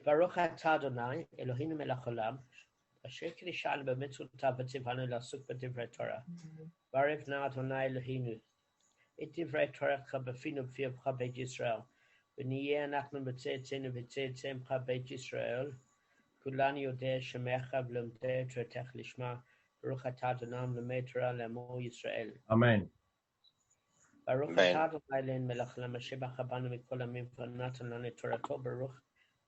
Baruch atah Adonai, Eloheinu melech haolam, asher kiddushanu b'mitzvotav v'tzivanu la'asuk b'divrei Torah. Baruch na Adonai Eloheinu, et divrei Toracha b'finu b'fiavcha beit Yisrael, v'niyeh anachnu b'tzeitzenu v'tzeitzemcha beit Yisrael, kulanu yodeh shemecha v'lomdeh Toratech lishma, Baruch atah Adonai l'mei Torah l'amo Yisrael. Amen. Baruch atah Adonai Eloheinu melech haolam, asher b'cha banu mikol hamim v'natan lanu Torato, Baruch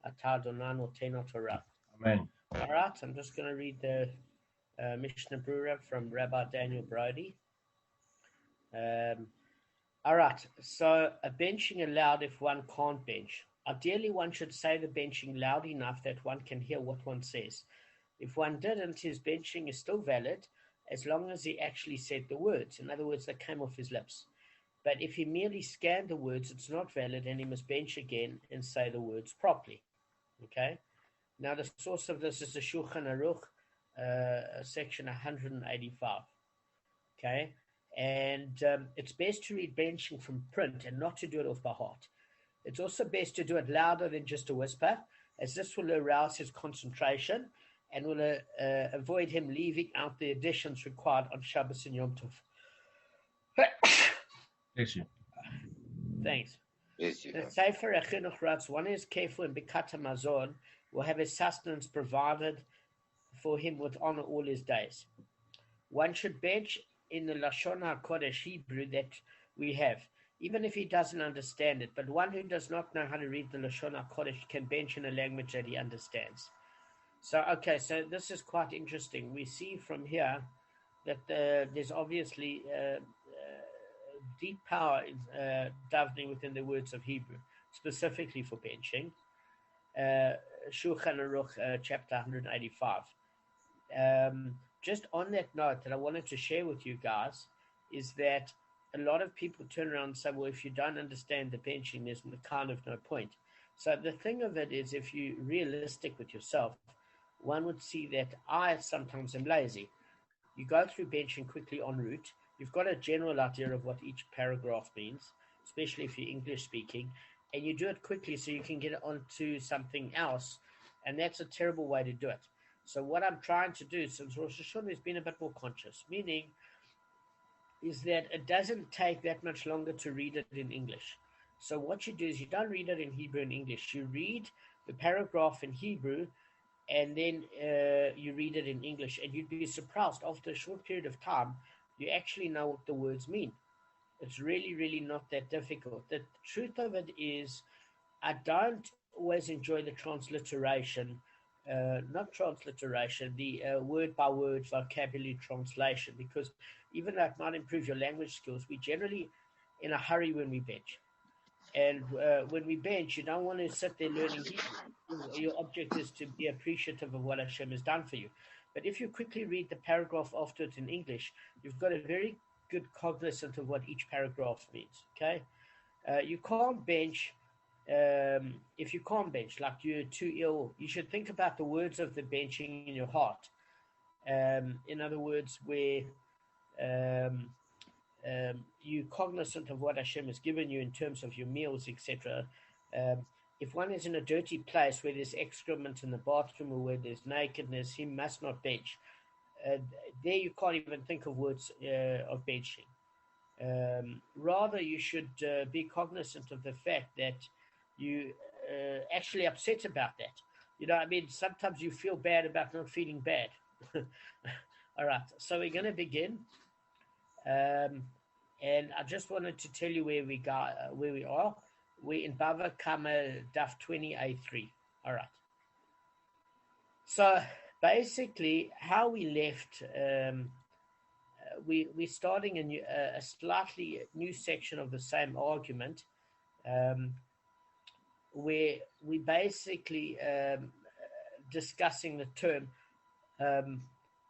atah Adonai notenu Torah. Amen. All right, I'm just going to read the Mishnah Brura from Rabbi Daniel Brody. All right, so a benching allowed if one can't bench. Ideally, one should say the benching loud enough that one can hear what one says. If one didn't, his benching is still valid as long as he actually said the words. In other words, they came off his lips. But if he merely scanned the words, it's not valid and he must bench again and say the words properly. Okay? Now, the source of this is the Shulchan Aruch, section 185. Okay? And it's best to read benching from print and not to do it off by heart. It's also best to do it louder than just a whisper, as this will arouse his concentration and will avoid him leaving out the additions required on Shabbos and Yom Tov. Bless you. Thanks. The Sefer Echinuch writes, one is careful in Bikat HaMazon will have his sustenance provided for him with honor all his days. One should bench in the Lashon HaKodesh Hebrew that we have, even if he doesn't understand it. But one who does not know how to read the Lashon HaKodesh can bench in a language that he understands. So this is quite interesting. We see from here that there's obviously deep power in davening within the words of Hebrew, specifically for benching. Shulchan Aruch, chapter 185. Just on that note that I wanted to share with you guys is that a lot of people turn around and say, well, if you don't understand the benching, there's kind of no point. So the thing of it is, if you're realistic with yourself, one would see that I sometimes am lazy. You go through benching quickly en route. You've got a general idea of what each paragraph means, especially if you're English speaking, and you do it quickly so you can get onto something else, and that's a terrible way to do it. So what I'm trying to do since Rosh Hashanah has been a bit more conscious, meaning is that it doesn't take that much longer to read it in English. So what you do is you don't read it in Hebrew and English. You read the paragraph in Hebrew, and then you read it in English, and you'd be surprised after a short period of time, you actually know what the words mean. It's really, really not that difficult. The truth of it is, I don't always enjoy the transliteration, the word-by-word vocabulary translation, because even though it might improve your language skills, we're generally in a hurry when we bench. And when we bench, you don't want to sit there learning Hebrew. Your object is to be appreciative of what Hashem has done for you. But if you quickly read the paragraph after it in English, you've got a very good cognizance of what each paragraph means, okay? You can't bench. If you can't bench, like you're too ill, you should think about the words of the benching in your heart. In other words, where you're cognizant of what Hashem has given you in terms of your meals, etc. If one is in a dirty place where there's excrement in the bathroom or where there's nakedness, he must not bench. There you can't even think of words of benching. Rather, you should be cognizant of the fact that you actually upset about that. You know, I mean, sometimes you feel bad about not feeling bad. All right, so we're going to begin. And I just wanted to tell you where we are. We're in Bava Kamma, Daf 20A3. All right. So basically, how we left, we're starting a slightly new section of the same argument, where we basically discussing the term,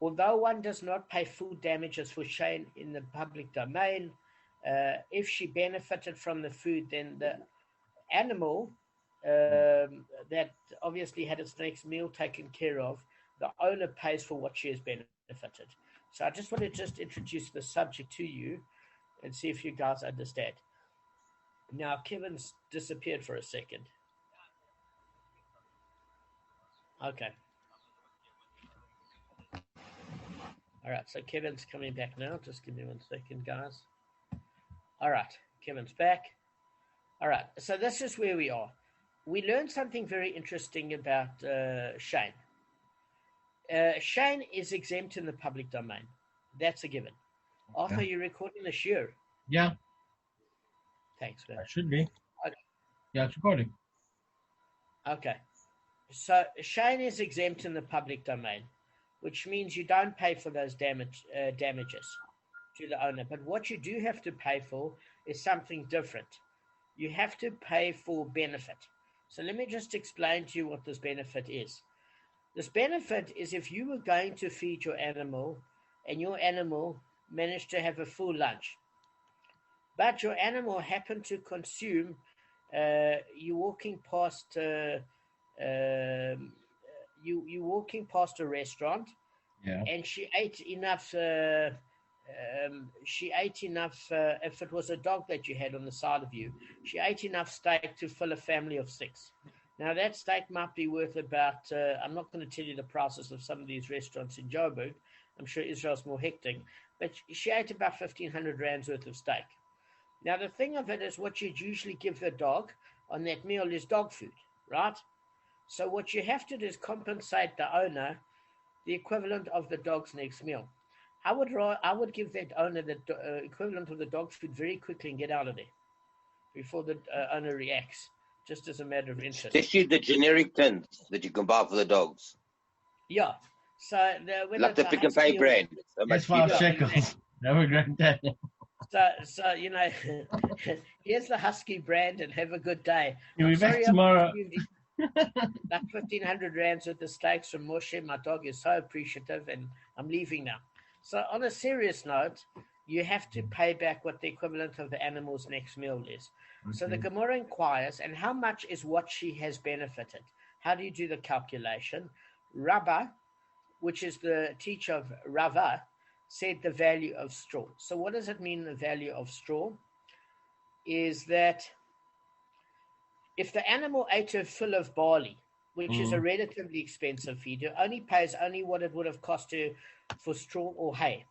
although one does not pay full damages for shame in the public domain, if she benefited from the food, then the animal that obviously had its next meal taken care of, the owner pays for what she has benefited. So I just want to introduce the subject to you and see if you guys understand. Now, Kevin's disappeared for a second. Okay. All right. So Kevin's coming back now. Just give me 1 second, guys. All right. Kevin's back. All right. So this is where we are. We learned something very interesting about Shane. Shane is exempt in the public domain. That's a given. Arthur, Okay. you're recording this year. Yeah, Thanks, man. I should be. Okay. Yeah, it's recording. Okay. So Shane is exempt in the public domain, which means you don't pay for those damages to the owner. But what you do have to pay for is something different. You have to pay for benefit. So let me just explain to you what this benefit is. This benefit is if you were going to feed your animal and your animal managed to have a full lunch, but your animal happened to consume, you walking past, you walking past a restaurant, Yeah. and she ate enough. She ate enough. If it was a dog that you had on the side of you, she ate enough steak to fill a family of 6. Now that steak might be worth about. I'm not going to tell you the prices of some of these restaurants in Joburg. I'm sure Israel's more hectic, but she ate about 1,500 rands worth of steak. Now the thing of it is, what you'd usually give the dog on that meal is dog food, right? So what you have to do is compensate the owner the equivalent of the dog's next meal. I would give that owner the equivalent of the dog food very quickly and get out of there before the owner reacts, just as a matter of interest. Especially the generic tins that you can buy for the dogs. Yeah. So Like the Pick and Pay brand. It's 5 shekels. Never regret that. So here's the Husky brand, and have a good day. You'll be back tomorrow. Like 1,500 rands worth of steaks from Moshe. My dog is so appreciative, and I'm leaving now. So on a serious note, you have to pay back what the equivalent of the animal's next meal is. Okay. So the Gemara inquires, and how much is what she has benefited? How do you do the calculation? Rabbah, which is the teacher of Rava, said the value of straw. So what does it mean, the value of straw? Is that if the animal ate a fill of barley, which is a relatively expensive feed, it only pays only what it would have cost her for straw or hay,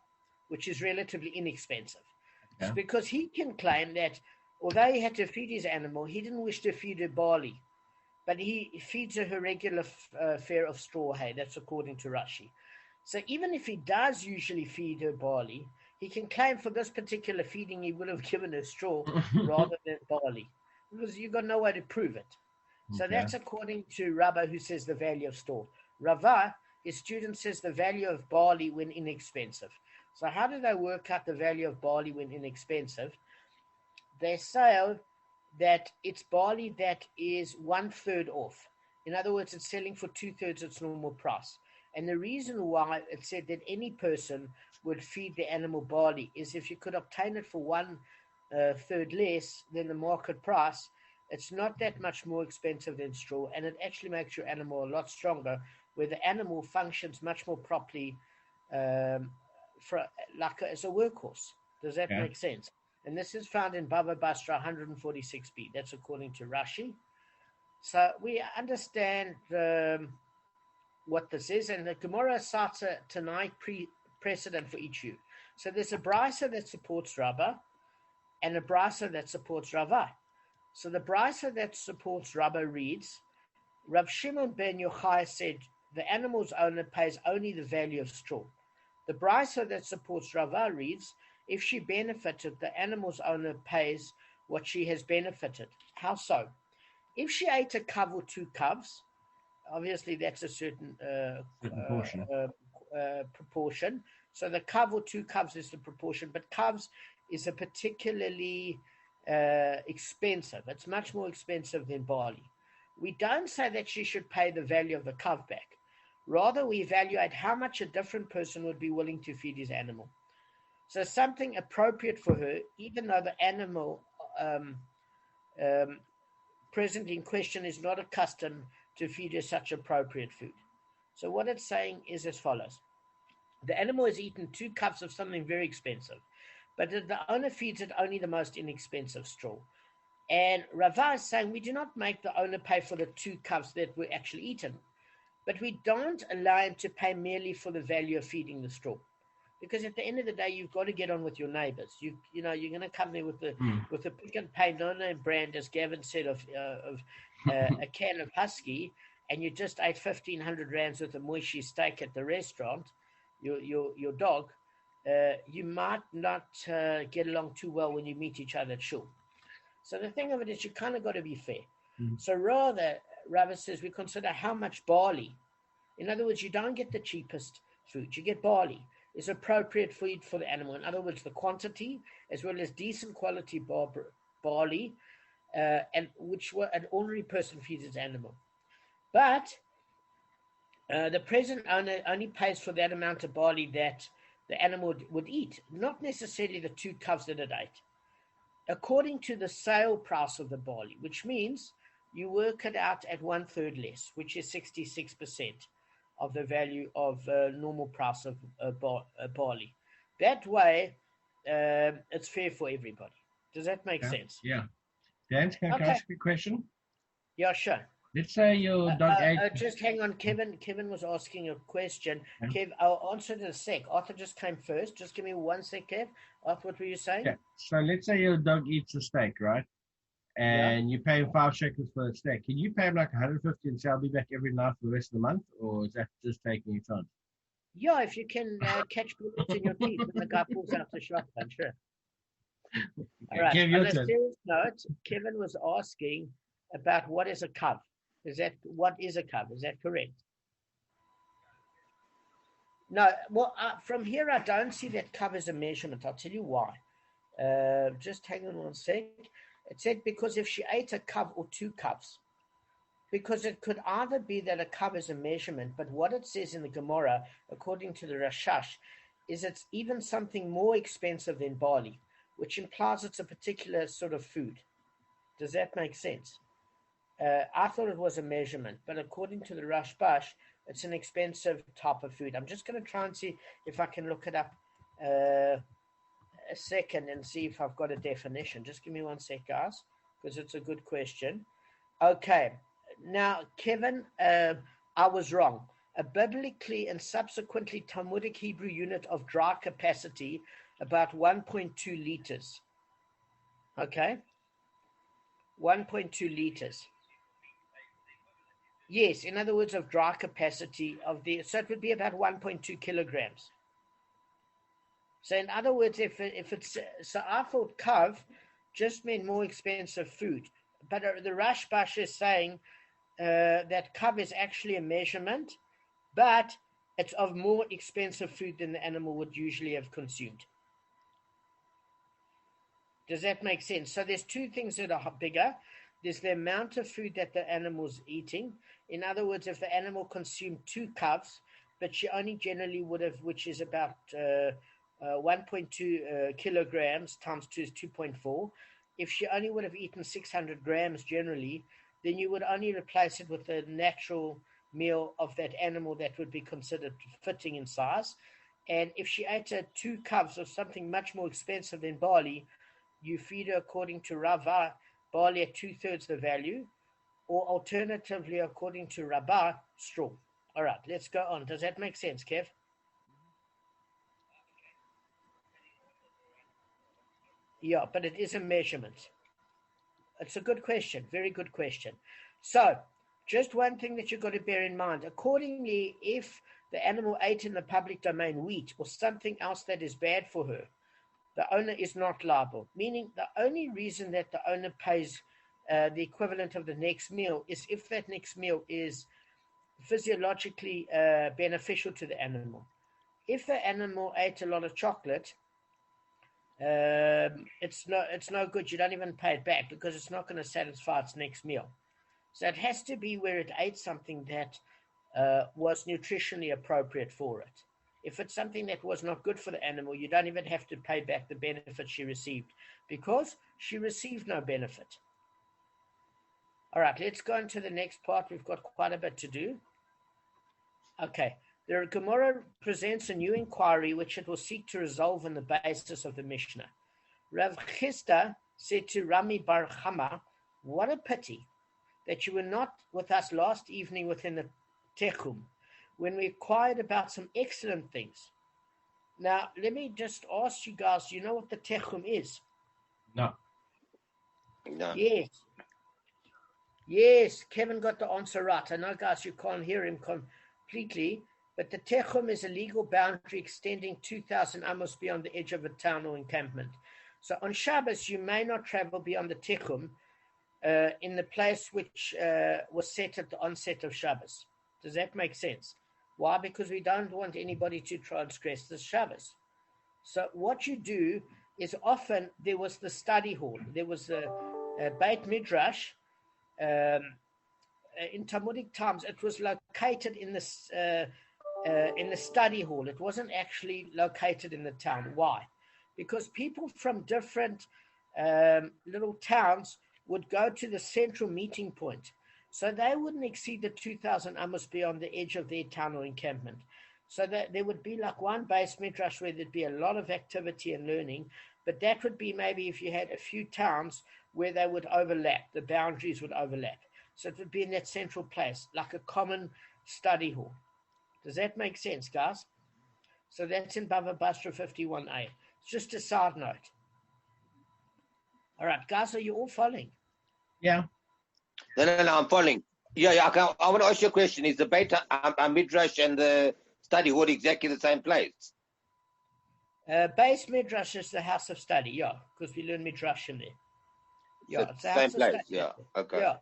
which is relatively inexpensive. Okay. So because he can claim that although he had to feed his animal, he didn't wish to feed her barley, but he feeds her regular fare of straw or hay. That's according to Rashi. So even if he does usually feed her barley, he can claim for this particular feeding he would have given her straw rather than barley, because you've got no way to prove it. So that's according to Rabbah, who says the value of straw. Rava, his student, says the value of barley when inexpensive. So how do they work out the value of barley when inexpensive? They say that it's barley that is 1/3 off. In other words, it's selling for 2/3 its normal price. And the reason why it said that any person would feed the animal barley is if you could obtain it for 1/3 less than the market price, it's not that much more expensive than straw, and it actually makes your animal a lot stronger, where the animal functions much more properly as a workhorse. Does that make sense? And this is found in Bava Basra 146b. That's according to Rashi. So we understand what this is, and the Gemara cites a tonight precedent for each view. So there's a brisa that supports Rabbah and a brisa that supports Rava. So the brisa that supports Rabbah reads, Rav Shimon ben Yochai said, the animal's owner pays only the value of straw. The brisa that supports Rava reads, if she benefited, the animal's owner pays what she has benefited. How so? If she ate a kav or 2 kavs, obviously that's a certain proportion. So the kav or 2 kavs is the proportion, but kavs is a particularly expensive. It's much more expensive than barley. We don't say that she should pay the value of the kav back. Rather, we evaluate how much a different person would be willing to feed his animal. So something appropriate for her, even though the animal present in question is not accustomed to feed her such appropriate food. So what it's saying is as follows. The animal has eaten 2 cups of something very expensive, but the owner feeds it only the most inexpensive straw. And Rava is saying we do not make the owner pay for the 2 cups that were actually eaten. But we don't allow him to pay merely for the value of feeding the straw. Because at the end of the day, you've got to get on with your neighbors. You know you're going to come there with the pick and pay no-name brand, as Gavin said, of a can of Husky, and you just ate 1,500 rands worth of moishi steak at the restaurant. Your dog, you might not get along too well when you meet each other at shul. So the thing of it is, you kind of got to be fair. So rather, Rava says we consider how much barley. In other words, you don't get the cheapest food. You get barley. Is appropriate food for the animal. In other words, the quantity as well as decent quality barley, and which an ordinary person feeds his animal. But the present owner only pays for that amount of barley that the animal would eat, not necessarily the 2 calves that it ate. According to the sale price of the barley, which means you work it out at 1/3 less, which is 66% of the value of normal price of barley. That way, it's fair for everybody. Does that make sense? Yeah. Dan, can I ask you a question? Yeah, sure. Let's say your dog ate... Just hang on, Kevin. Kevin was asking a question. Kev, I'll answer it in a sec. Arthur just came first. Just give me 1 sec, Kev. Arthur, what were you saying? Yeah. So let's say your dog eats a steak, right? And you pay him 5 shekels for the steak. Can you pay him like 150 and say, I'll be back every night for the rest of the month? Or is that just taking your time? Yeah, if you can catch bullets in your teeth when the guy pulls out the shotgun, sure. All right. On a serious note, Kevin was asking about what is a kav. What is a kav? Is that correct? No, well, from here I don't see that kav as a measurement. I'll tell you why. Just hang on 1 sec. It said because if she ate a kav or 2 kavs, because it could either be that a kav is a measurement, but what it says in the Gemara, according to the Rashash, is it's even something more expensive than barley, which implies it's a particular sort of food. Does that make sense? I thought it was a measurement, but according to the Rashbash, it's an expensive type of food. I'm just going to try and see if I can look it up a second and see if I've got a definition. Just give me 1 sec, guys, because it's a good question. Okay. Now, Kevin, I was wrong. A biblically and subsequently Talmudic Hebrew unit of dry capacity, about 1.2 liters. Okay? 1.2 liters. Yes, in other words, of dry capacity so it would be about 1.2 kilograms. So in other words, if it's, so I thought kav just meant more expensive food, but the Rashbash is saying that kav is actually a measurement, but it's of more expensive food than the animal would usually have consumed. Does that make sense? So there's 2 things that are bigger. There's the amount of food that the animal's eating. In other words, if the animal consumed 2 kavs, but she only generally would have, which is about 1.2 kilograms times 2 is 2.4. If she only would have eaten 600 grams generally, then you would only replace it with a natural meal of that animal that would be considered fitting in size. And if she ate 2 kavs of something much more expensive than barley, you feed her according to Rava, barley at 2/3 the value, or alternatively, according to Rabbah, straw. All right, let's go on. Does that make sense, Kev? Yeah, but it is a measurement. It's a good question. Very good question. So, just one thing that you've got to bear in mind. Accordingly, if the animal ate in the public domain wheat or something else that is bad for her, the owner is not liable. Meaning the only reason that the owner pays the equivalent of the next meal is if that next meal is physiologically beneficial to the animal. If the animal ate a lot of chocolate, it's no good. You don't even pay it back because it's not going to satisfy its next meal. So it has to be where it ate something that was nutritionally appropriate for it. If it's something that was not good for the animal, you don't even have to pay back the benefit she received because she received no benefit. All right, let's go into the next part. We've got quite a bit to do. Okay, the Gemara presents a new inquiry which it will seek to resolve on the basis of the Mishnah. Rav Chisda said to Rami Bava Kamma, what a pity that you were not with us last evening within the techum, when we inquired about some excellent things. Now, let me just ask you guys, you know what the techum is? No. No. Yes, Kevin got the answer right. I know, guys, you can't hear him completely, but the techum is a legal boundary extending 2,000 amos beyond the edge of a town or encampment. So on Shabbos, you may not travel beyond the techum in the place which was set at the onset of Shabbos. Does that make sense? Why? Because we don't want anybody to transgress the Shabbos. So what you do is, often there was the study hall. There was a Beit Midrash. In Talmudic times, it was located in the study hall. It wasn't actually located in the town. Why? Because people from different little towns would go to the central meeting point. So they wouldn't exceed the 2,000 amos beyond the edge of their town or encampment. So that there would be like one base midrash where there'd be a lot of activity and learning, but that would be maybe if you had a few towns where they would overlap, the boundaries would overlap. So it would be in that central place, like a common study hall. Does that make sense, guys? So that's in Bava Basra 51a. It's just a side note. All right, guys, are you all following? Yeah. No, I'm following. Yeah, I want to ask you a question. Is the Beit Midrash and the study hall exactly the same place? Base Midrash is the house of study, yeah, because we learn Midrash in there. Yeah, So it's the same house place, of study. yeah, okay. Yeah,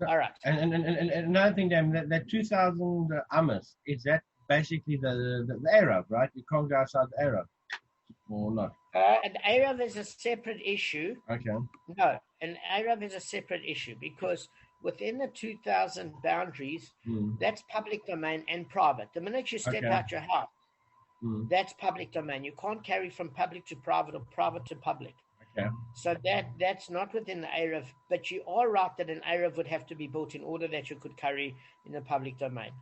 all right. And another thing, Damon, that 2,000 amos, is that basically the Arab, right? You can't go outside the Arab, or not? An Arab is a separate issue. Okay. No, an Arab is a separate issue because within the 2,000 boundaries, that's public domain and private. The minute you step out your house, that's public domain. You can't carry from public to private or private to public. Okay. So that's not within the Arab, but you are right that an Arab would have to be built in order that you could carry in the public domain.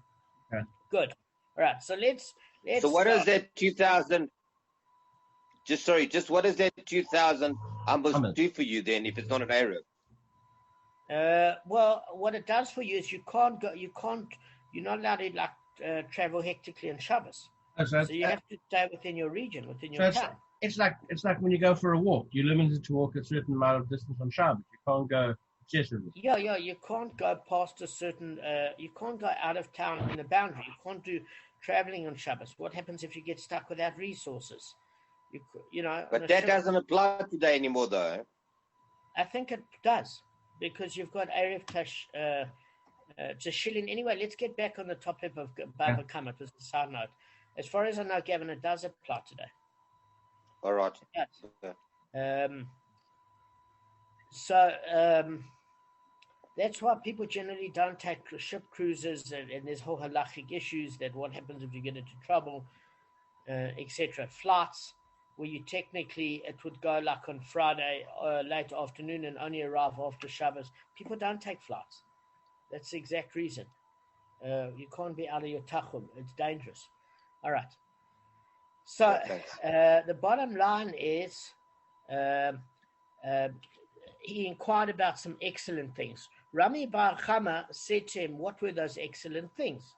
Okay. Good. All right. So let's. So what is that 2,000? Just what does that 2,000 amos do for you then if it's not an Arab? Well, what it does for you is you're not allowed to travel hectically on Shabbos. So you have to stay within your region, within your town. It's like when you go for a walk. You're limited to walk a certain amount of distance on Shabbos. You can't go excessively. Yeah. You can't go past a certain. You can't go out of town in the boundary. You can't do traveling on Shabbos. What happens if you get stuck without resources? But that doesn't apply today anymore, though. I think it does because you've got Erev Tashilin. Anyway, let's get back on the topic of Bava Kamma. It was a side note. As far as I know, Gavin, it does apply today. All right. That's why people generally don't take ship cruises, and there's whole halachic issues that what happens if you get into trouble, etc. Flights where you technically, it would go like on Friday late afternoon and only arrive after Shabbos. People don't take flights. That's the exact reason. You can't be out of your tachum. It's dangerous. All right. So the bottom line is he inquired about some excellent things. Rami Bava Kamma said to him, what were those excellent things?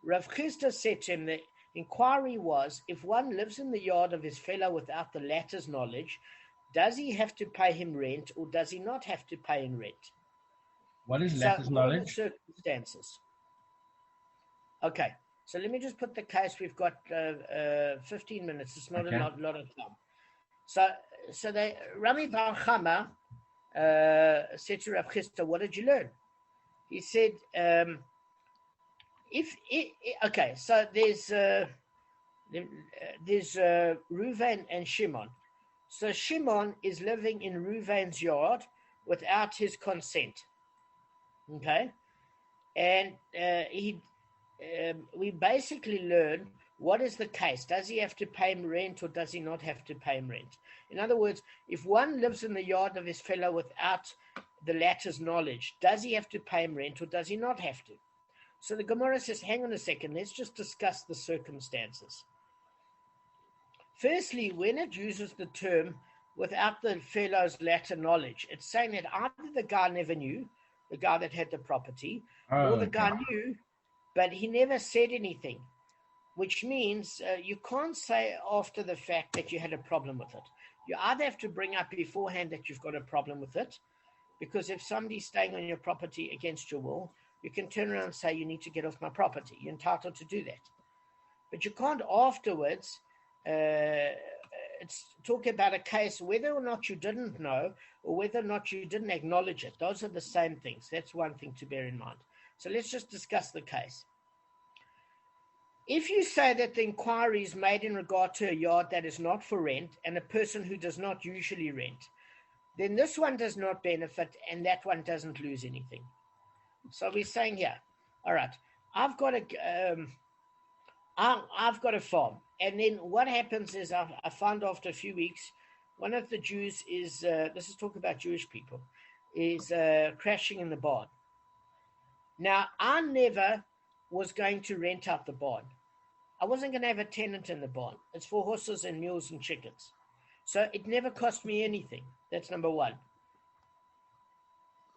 Rav Chisda said to him, the inquiry was, if one lives in the yard of his fellow without the latter's knowledge, does he have to pay him rent or does he not have to pay him rent? What is latter's knowledge? Circumstances. Okay. So let me just put the case. We've got 15 minutes. It's not a lot of time. So Rami Bava Kamma said to Rav Chisda, what did you learn? He said, so there's Reuven and Shimon. So Shimon is living in Reuven's yard without his consent. Okay, and we basically learn what is the case. Does he have to pay him rent or does he not have to pay him rent? In other words, if one lives in the yard of his fellow without the latter's knowledge, does he have to pay him rent or does he not have to? So the Gemara says, hang on a second, let's just discuss the circumstances. Firstly, when it uses the term without the fellow's latter knowledge, it's saying that either the guy never knew, the guy that had the property, or the guy knew but he never said anything, which means you can't say after the fact that you had a problem with it. You either have to bring up beforehand that you've got a problem with it, because if somebody's staying on your property against your will, you can turn around and say, you need to get off my property. You're entitled to do that. But you can't afterwards talk about a case whether or not you didn't know or whether or not you didn't acknowledge it. Those are the same things. That's one thing to bear in mind. So let's just discuss the case. If you say that the inquiry is made in regard to a yard that is not for rent and a person who does not usually rent, then this one does not benefit and that one doesn't lose anything. So we're saying here, all right, I've got a farm, and then what happens is I found after a few weeks, one of the Jews is, this is talk about Jewish people, is crashing in the barn. Now, I never was going to rent out the barn. I wasn't going to have a tenant in the barn. It's for horses and mules and chickens. So it never cost me anything. That's number one.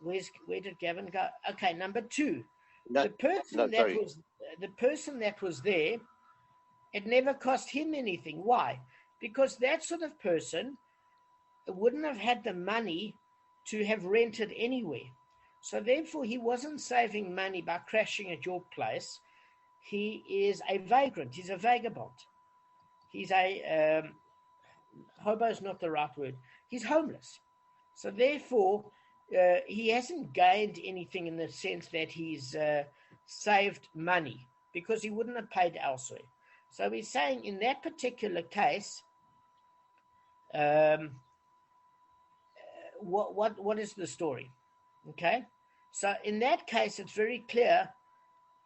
Where did Gavin go? Okay, number two. The person that was there, it never cost him anything. Why? Because that sort of person wouldn't have had the money to have rented anywhere. So therefore, he wasn't saving money by crashing at your place. He is a vagrant. He's a vagabond. He's a hobo is not the right word. He's homeless. So therefore, he hasn't gained anything in the sense that he's saved money, because he wouldn't have paid elsewhere. So we're saying in that particular case, what is the story? Okay, so in that case, it's very clear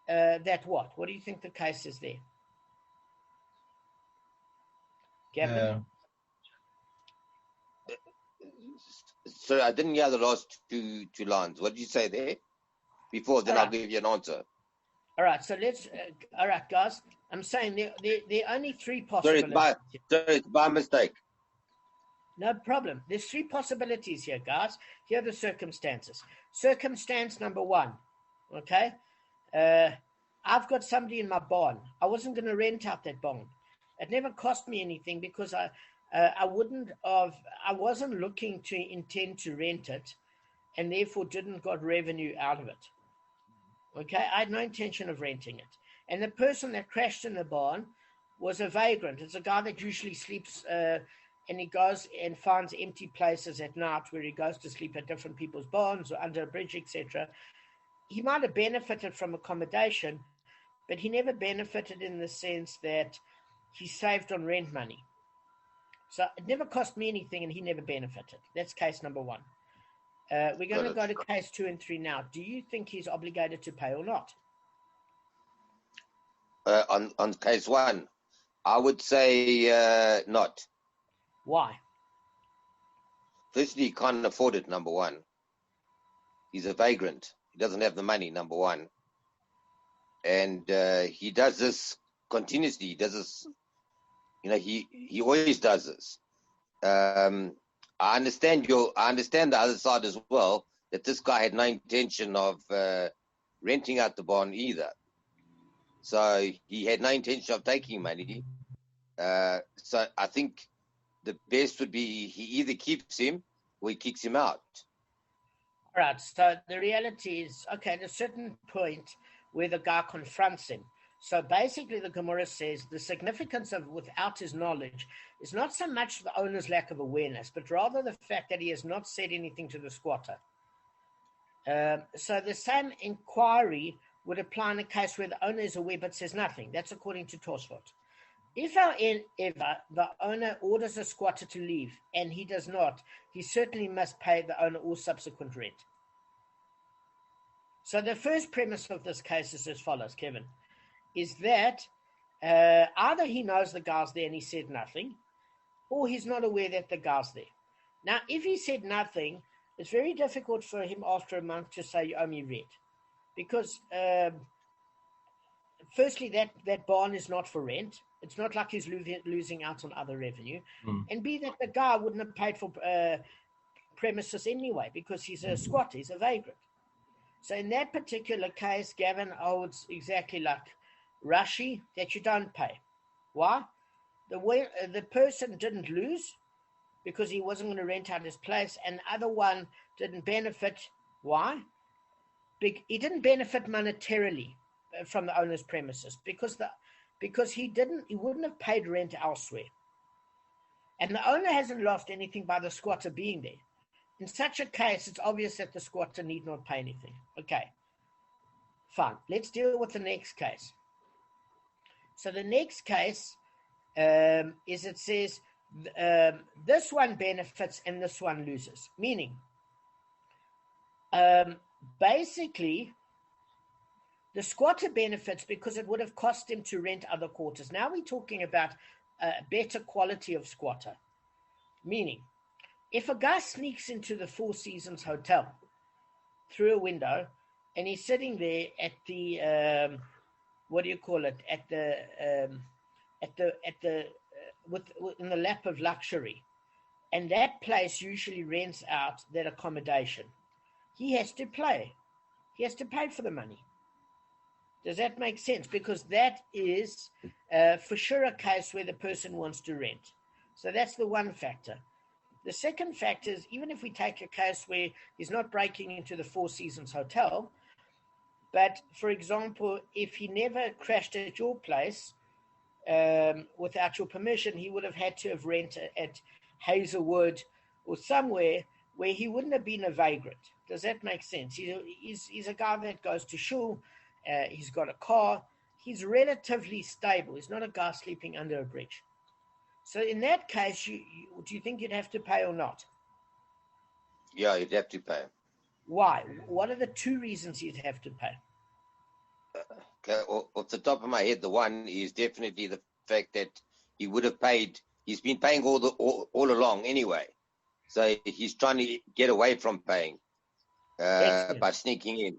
that what? What do you think the case is there? Gavin? Sorry, I didn't hear the last two lines. What did you say there? Before, then I'll give you an answer. All right, so let's. All right, guys. I'm saying there are only three possibilities. Sorry, it's by mistake. No problem. There's three possibilities here, guys. Here are the circumstances. Circumstance number one. Okay, I've got somebody in my barn. I wasn't going to rent out that barn. It never cost me anything because I wasn't looking to intend to rent it, and therefore didn't got revenue out of it. Okay, I had no intention of renting it. And the person that crashed in the barn was a vagrant. It's a guy that usually sleeps, and he goes and finds empty places at night where he goes to sleep at different people's barns or under a bridge, etc. He might have benefited from accommodation, but he never benefited in the sense that he saved on rent money. So it never cost me anything, and he never benefited. That's case number one. We're going to go to case 2 and 3 now. Do you think he's obligated to pay or not? On case 1, I would say not. Why? Firstly, he can't afford it, number one. He's a vagrant. He doesn't have the money, number one. And he does this continuously. He does this, he always does this. I understand the other side as well, that this guy had no intention of renting out the barn either. So he had no intention of taking money. So I think the best would be he either keeps him or he kicks him out. All right. So the reality is, okay, at a certain point where the guy confronts him. So basically the Gemara says the significance of without his knowledge is not so much the owner's lack of awareness, but rather the fact that he has not said anything to the squatter. So the same inquiry would apply in a case where the owner is aware but says nothing. That's according to Tosfot. If, however, the owner orders a squatter to leave and he does not, he certainly must pay the owner all subsequent rent. So the first premise of this case is as follows, Kevin, is that either he knows the guy's there and he said nothing, or he's not aware that the guy's there. Now, if he said nothing, it's very difficult for him after a month to say, you owe me rent. Because firstly, that barn is not for rent. It's not like he's losing out on other revenue. And B, that the guy wouldn't have paid for premises anyway because he's a squatter, he's a vagrant. So in that particular case, Gavin holds exactly like Rashi, that you don't pay. Why? The person didn't lose because he wasn't going to rent out his place, and the other one didn't benefit. Why? He didn't benefit monetarily from the owner's premises because he wouldn't have paid rent elsewhere. And the owner hasn't lost anything by the squatter being there. In such a case, it's obvious that the squatter need not pay anything. Okay, fine. Let's deal with the next case. So the next case is it says this one benefits and this one loses. Meaning, basically, the squatter benefits because it would have cost him to rent other quarters. Now we're talking about a better quality of squatter. Meaning, if a guy sneaks into the Four Seasons Hotel through a window and he's sitting there at the what do you call it? In the lap of luxury, and that place usually rents out that accommodation, he has to pay. He has to pay for the money. Does that make sense? Because that is for sure a case where the person wants to rent. So that's the one factor. The second factor is, even if we take a case where he's not breaking into the Four Seasons Hotel, but for example, if he never crashed at your place without your permission, he would have had to have rented at Hazelwood or somewhere where he wouldn't have been a vagrant. Does that make sense? He's a guy that goes to shul. He's got a car. He's relatively stable. He's not a guy sleeping under a bridge. So in that case, do you think you'd have to pay or not? Yeah, you'd have to pay. Why? What are the two reasons you'd have to pay? Okay, off the top of my head, the one is definitely the fact that he would have paid. He's been paying all along anyway, so he's trying to get away from paying by sneaking in.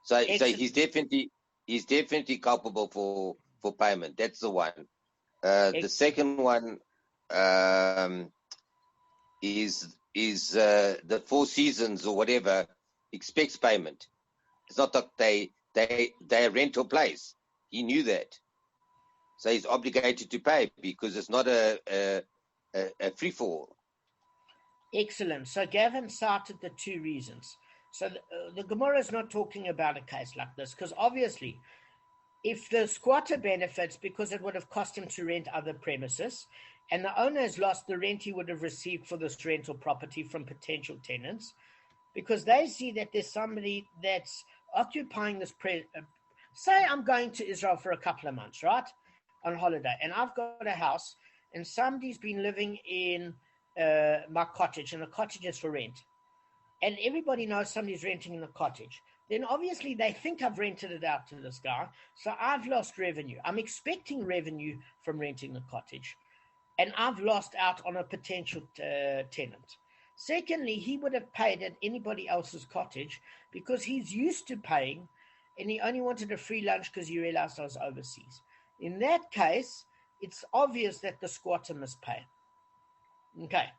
So he's definitely culpable for payment. That's the one. The second one is the Four Seasons or whatever expects payment. It's not that they rent a place. He knew that, so he's obligated to pay because it's not a free for all. Excellent. So Gavin cited the two reasons. So the Gemara is not talking about a case like this because obviously, if the squatter benefits because it would have cost him to rent other premises, and the owner has lost the rent he would have received for this rental property from potential tenants, because they see that there's somebody that's occupying this say I'm going to Israel for a couple of months, right, on holiday, and I've got a house, and somebody's been living in my cottage, and the cottage is for rent, and everybody knows somebody's renting in the cottage. Then obviously they think I've rented it out to this guy, so I've lost revenue. I'm expecting revenue from renting the cottage, and I've lost out on a potential tenant. Secondly, he would have paid at anybody else's cottage because he's used to paying, and he only wanted a free lunch because he realized I was overseas. In that case, it's obvious that the squatter must pay. Okay,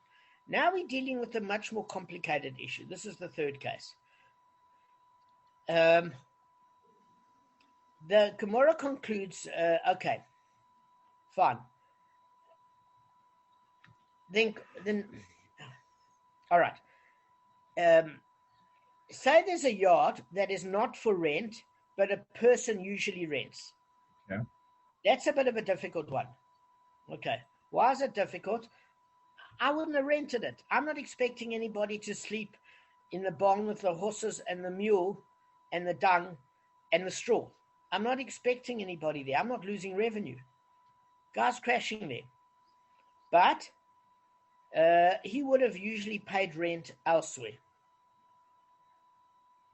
now we're dealing with a much more complicated issue. This is the third case. The Gemara concludes, okay, fine. Then, all right. Say there's a yard that is not for rent, but a person usually rents. Yeah. That's a bit of a difficult one. Okay. Why is it difficult? I wouldn't have rented it. I'm not expecting anybody to sleep in the barn with the horses and the mule and the dung and the straw. I'm not expecting anybody there. I'm not losing revenue. Guys crashing there. But he would have usually paid rent elsewhere.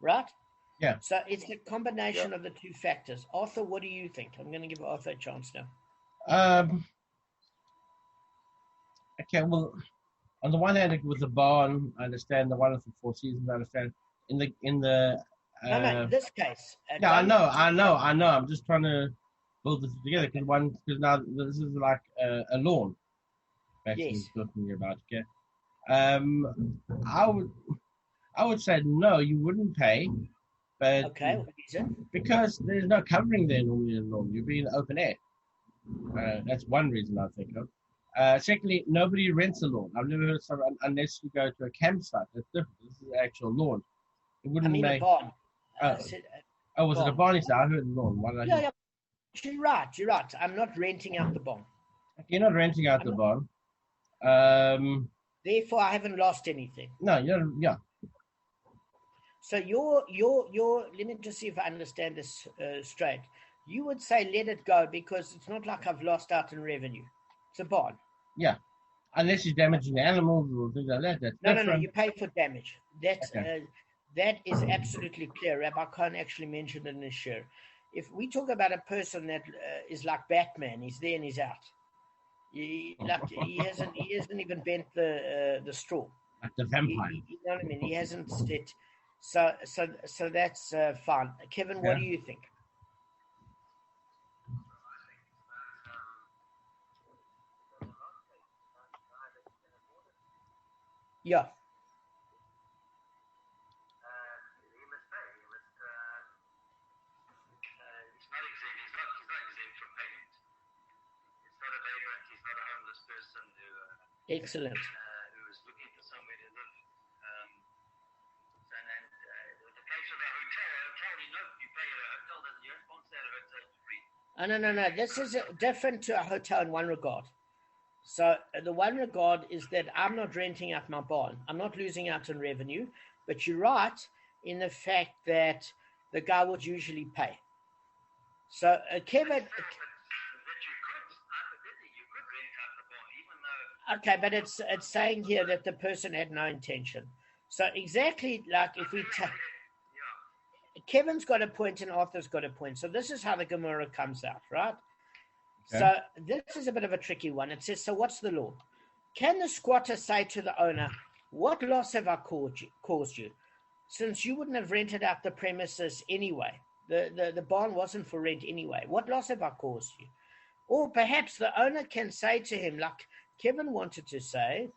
Right? Yeah. So it's a combination of the two factors. Arthur, what do you think? I'm going to give Arthur a chance now. Okay, well, on the one hand, with the barn, I understand. The one with the Four Seasons, I understand. In the no, in this case. Yeah, I know. I'm just trying to build this together because now this is like a lawn. Yes. Talking about, okay. I would say no, you wouldn't pay But Okay, what is it? because there's no covering there normally in lawn, you'll be in open air. That's one reason I think of. Secondly, nobody rents a lawn. I've never heard of someone unless you go to a campsite. That's different. This is an actual lawn. It wouldn't A make. barn. Oh, was it a barn? I heard lawn. Why did I hear? Yeah. You're right. I'm not renting out the barn. You're not renting out the barn. Therefore, I haven't lost anything. No, yeah. So your let me just see if I understand this straight. You would say let it go because it's not like I've lost out in revenue. It's a barn. Yeah, unless you're damaging the animals or things like that. That's different. No. You pay for damage. That's that is absolutely clear. Rabbi Khan actually mentioned it in his share. If we talk about a person that is like Batman, he's there and he's out. He hasn't even bent the straw. Like the vampire. You know what I mean? He hasn't it. So that's fine. Kevin, what do you think? Yeah. Excellent. Who was looking for somewhere to live. The case of a hotel, you pay at a hotel, you don't sponsor at a hotel for free. No. This is different to a hotel in one regard. So the one regard is that I'm not renting out my barn. I'm not losing out on revenue, but you're right in the fact that the guy would usually pay. So Kevin. Okay, but it's saying here that the person had no intention. So exactly like if we take Kevin's got a point and Arthur's got a point. So this is how the Gemara comes out, right? Okay. So this is a bit of a tricky one. It says, so what's the law? Can the squatter say to the owner, what loss have I caused you? Since you wouldn't have rented out the premises anyway. The barn wasn't for rent anyway. What loss have I caused you? Or perhaps the owner can say to him, like Kevin wanted to say,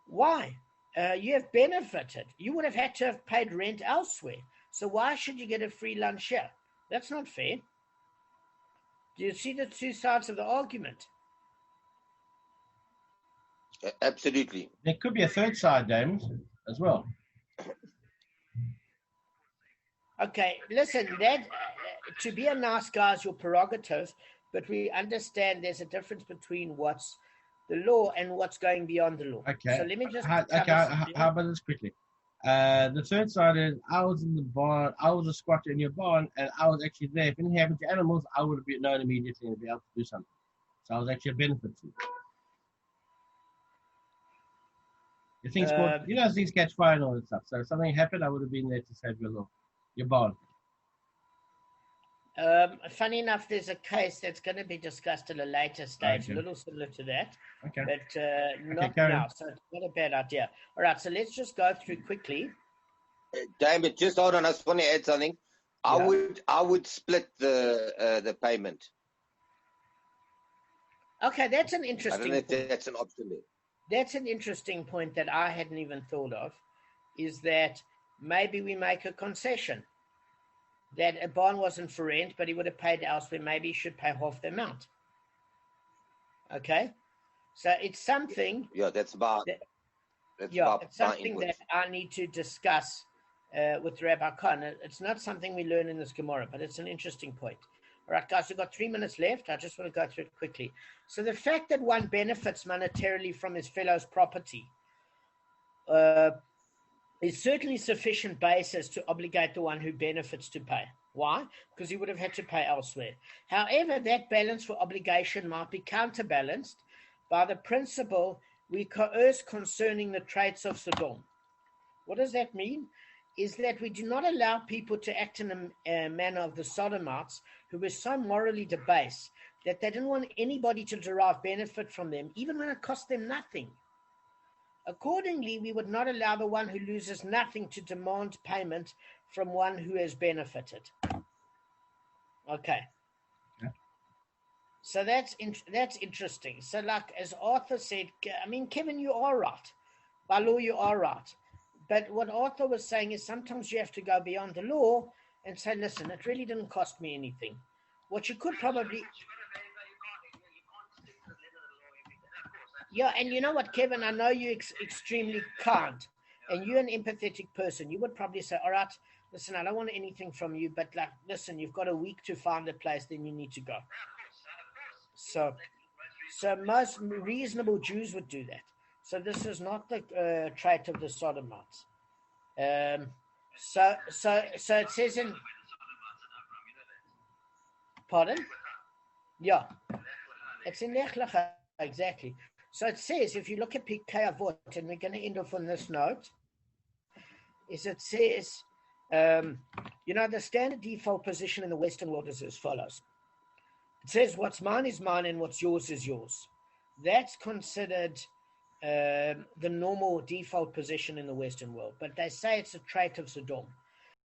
why? You have benefited. You would have had to have paid rent elsewhere. So why should you get a free lunch here? That's not fair. Do you see the two sides of the argument? Absolutely. There could be a third side, Damon, as well. Okay, listen, that to be a nice guy is your prerogative, but we understand there's a difference between what's the law and what's going beyond the law. Okay. So let me just. How about this quickly? The third side is I was in the barn, I was a squatter in your barn, and I was actually there. If anything happened to animals, I would have been known immediately and be able to do something. So I was actually a benefit to you. Things catch fire and all that stuff. So if something happened, I would have been there to save your barn. Funny enough, there's a case that's going to be discussed at a later stage, a little similar to that, but not now. So it's not a bad idea. All right, so let's just go through quickly. Damon, just hold on. I just want to add something. Yeah. I would split the payment. Okay, that's an interesting. I don't know if that's an option there. That's an interesting point that I hadn't even thought of. Is that maybe we make a concession. That a barn wasn't for rent, but he would have paid elsewhere. Maybe he should pay half the amount. Okay, so it's something. Yeah, it's something that I need to discuss with Rabbi Khan. It's not something we learn in this Gemara, but it's an interesting point. All right, guys, we've got 3 minutes left. I just want to go through it quickly. So the fact that one benefits monetarily from his fellow's property is certainly sufficient basis to obligate the one who benefits to pay. Why? Because he would have had to pay elsewhere. However, that balance for obligation might be counterbalanced by the principle we coerce concerning the traits of Sodom. What does that mean? Is that we do not allow people to act in a manner of the Sodomites who were so morally debased that they didn't want anybody to derive benefit from them, even when it cost them nothing. Accordingly, we would not allow the one who loses nothing to demand payment from one who has benefited. Okay. Yeah. So that's interesting. So like as Arthur said, I mean, Kevin, you are right. By law, you are right. But what Arthur was saying is sometimes you have to go beyond the law and say, listen, it really didn't cost me anything. What you could probably... Yeah, and you know what, Kevin, I know you're extremely kind, and you're an empathetic person. You would probably say, all right, listen, I don't want anything from you, but like, listen, you've got a week to find a place, then you need to go. So most reasonable Jews would do that. So this is not the trait of the Sodomites. So it says in... Pardon? Yeah. It's in Lech Lecha, exactly. So it says, if you look at Pikei Avot, and we're going to end off on this note, is it says, the standard default position in the Western world is as follows. It says, what's mine is mine and what's yours is yours. That's considered the normal default position in the Western world. But they say it's a trait of Sodom.